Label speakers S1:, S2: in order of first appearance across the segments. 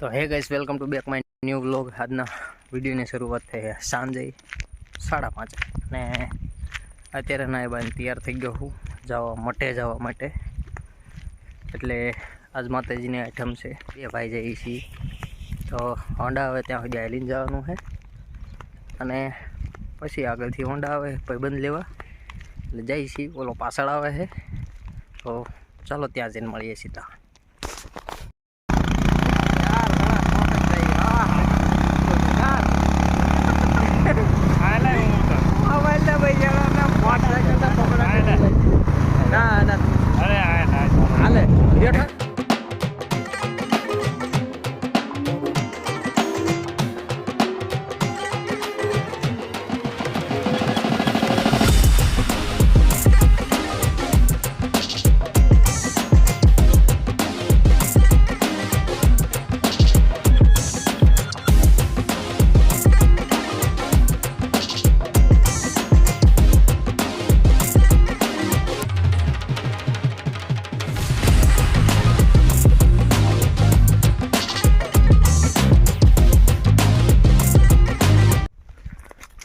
S1: तो hey guys welcome to back my new vlog. આજના વિડીયોની શરૂઆત થઈ સાંજે 5:30 અને અત્યારે નાય બાન તૈયાર થઈ ગયો હું જવા માટે એટલે આજ માતાજીની આઈટમ છે એ ભાઈ જઈ છી તો હોન્ડા આવે ત્યાં સુધી આઈલીન જવાનું છે અને પછી આગળથી હોન્ડા આવે ભાઈબંધ લેવા એટલે જઈ છી ઓલો પાછળ આવે છે તો ચાલો ત્યાં જઈને મળીએ સીધા।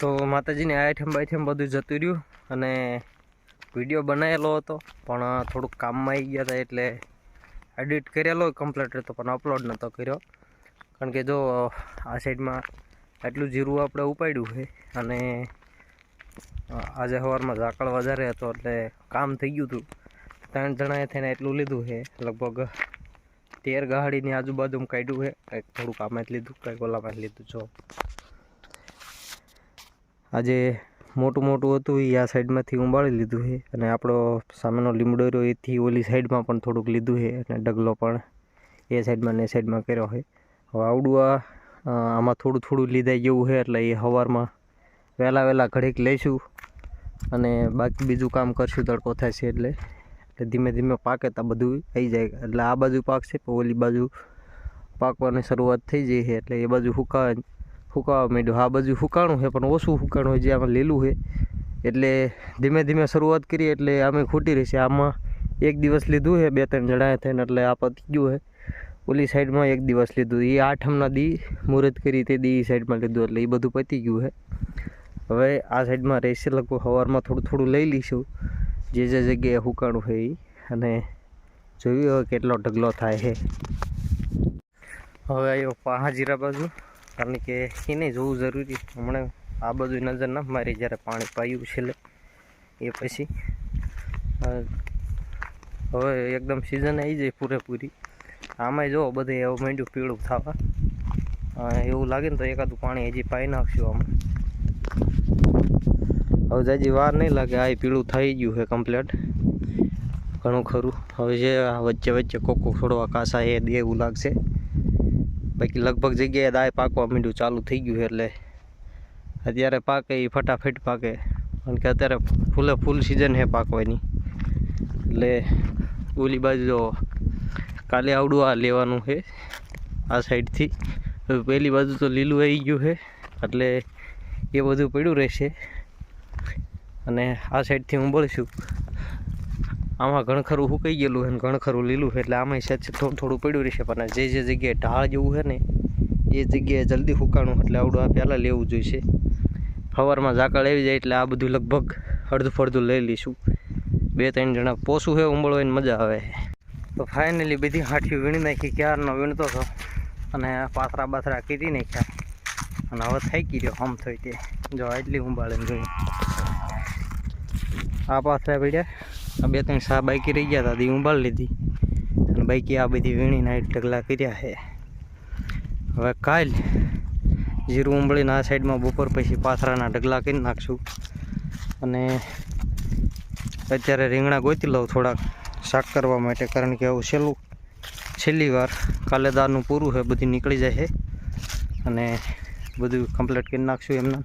S1: तो माताजी ने आइटम बाइटम बधु जतु रह्यु अने विडियो बनायेलो हतो पण थोड़ुं काम में आई गया था एटले एडिट करेलो कम्प्लीट हतो पण अपलोड नतो कर्यो कारण के जो आ साइड में आटलू जीरु आपणे उपाड्युं छे अने आज सवारमां झाकळ वधारे हतो एटले काम थई गयुं हतुं। 3 जणाए थईने एटलुं लीधुं छे लगभग 13 गाहडीनी आजूबाजू काढ्युं छे कंईक थोड़ुं आमां ज लीधुं कंईक ओलामां ज लीधुं छो। આજે મોટું હતું એ આ સાઈડમાંથી ઉંબાળી લીધું છે અને આપણો સામેનો લીમડો રહ્યો એથી ઓલી સાઈડમાં પણ થોડુંક લીધું છે અને ડગલો પણ એ સાઈડમાં ને સાઈડમાં કર્યો છે। હવે આવડું આમાં થોડું લીધાઈ જેવું છે એટલે એ સવારમાં વહેલા ઘડીક લઈશું અને બાકી બીજું કામ કરશું તડકો થશે એટલે ધીમે ધીમે પાકે તો બધું આવી જાય એટલે આ બાજુ પાકશે પણ ઓલી બાજુ પાકવાની શરૂઆત થઈ જાય છે એટલે એ બાજુ फूकावा માંડ્યું। आ बाजू फूकाणुं है पण ओछुं फूकाणुं जे आमां लीलुं है एटले धीमे धीमे शरूआत करी एटले आमे खूटी रहीशे। आमां एक दिवस लीधुं है 2-3 जणाए थईने एटले आ पती गयुं है। ओली साइडमां एक दिवस लीधुं ए आठमना दी मुहूर्त करी ते दी साइडमां लीधुं एटले ए बधुं पती गयुं है। हवे आ साइडमां रहेशे लगभग सवारमां थोड़ुं लई लईशुं जे जग्याए फूकाणुं है ए अने जोईए हवे केटलो ढगलो थाय छे। हवे आव्यो पहाजीरा बाजू कारण के એને જોવું જરૂરી હમણાં આ બધું નજર ન મારી જ્યારે પાણી પાયું છેલ્લે એ પછી હવે એકદમ સિઝન આવી જાય પૂરેપૂરી આમાંય જો બધે એવું માંડ્યું પીળું થવા એવું લાગે ને તો એકાદું પાણી હજી પાઈ નાખશું આમાં। હવે જાજી વાર નહીં લાગે આ પીળું થઈ ગયું છે કમ્પ્લીટ ઘણું ખરું। હવે જે વચ્ચે વચ્ચે કોકો છોડવા કાસા એ દેવું લાગશે बाकी लगभग जगह दाय पाकवा मींडू चालू थी गયું એટલે અત્યારે પાકે એ ફટાફટ પાકે કારણ કે અત્યારે ફૂલે ફૂલ सीजन है પાકવાની એટલે ઓલી બાજુ જો કાલે આવડું આ લેવાનું છે આ સાઈડ થી પહેલી બાજુ તો લીલું આવી ગયું છે એટલે એ બધું પડ્યું રહેશે અને આ સાઈડ થી ઉંબળશું आमा घणखरू हुकाई गेलू है घणखरू लीलू है એટલે આમાં સેજ થોડું પડ્યું રહેશે પણ જે જગ્યાએ ઢાળ જેવું છે ને એ જગ્યાએ જલ્દી હુકાણું એટલે આવડું આ પહેલા લેવું જોઈશે। સવારમાં ઝાકળ આવી જાય એટલે આ બધું લગભગ અડધું ફળધું લઈ લઈશું 2-3 જણા પોસું છે ઉંબળવાની મજા આવે। તો ફાઇનલી બધી હાઠીઓ વીણી નાખી ક્યારનો વીણતો હતો અને પાથરા બાથરા કીધી નાખ્યા અને હવે થઈ ગયો હમ થઈ તે જો આટલી ઉંબાળીને જોઈ આ પાથરા પડ્યા आ 2-3 सा बाइकी रही गया था दी उंबाड़ लीधी अने बाइकी आ बधी वीणी नाइट ढगला कर्या है। हवे काल जीरु उंबळीने आ साइड में बपोर पछी पाथराना ढगला करी नाखशुं अने अत्यारे રીંગણા गोती लઉં थोड़ा शाक करवा माटे कारण के आવું छेल्ली वार काले दारनुं पूरुं है बधी निकली जाय है अने बधुं कम्प्लीट करी नाखशुं। एमने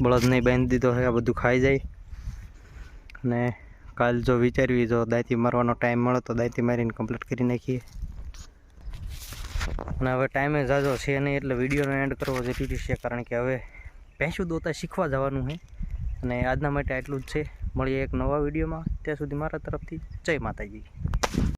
S1: बळद नहीं बांधी दीधो है आ बधुं खाई जाय अने काल जो विचार्યું जो दांती मारवानो टाइम मळे तो दांती मारीने कम्प्लीट करी नाखीए અને હવે ટાઈમે જાજો છે નહીં એટલે વિડીયોનો એન્ડ કરવો જરૂરી છે કારણ કે હવે ભેંસું દોતા શીખવા જવાનું છે અને આજના માટે આટલું જ છે। મળીએ એક નવા વિડીયોમાં, ત્યાં સુધી મારા તરફથી જય માતાજી।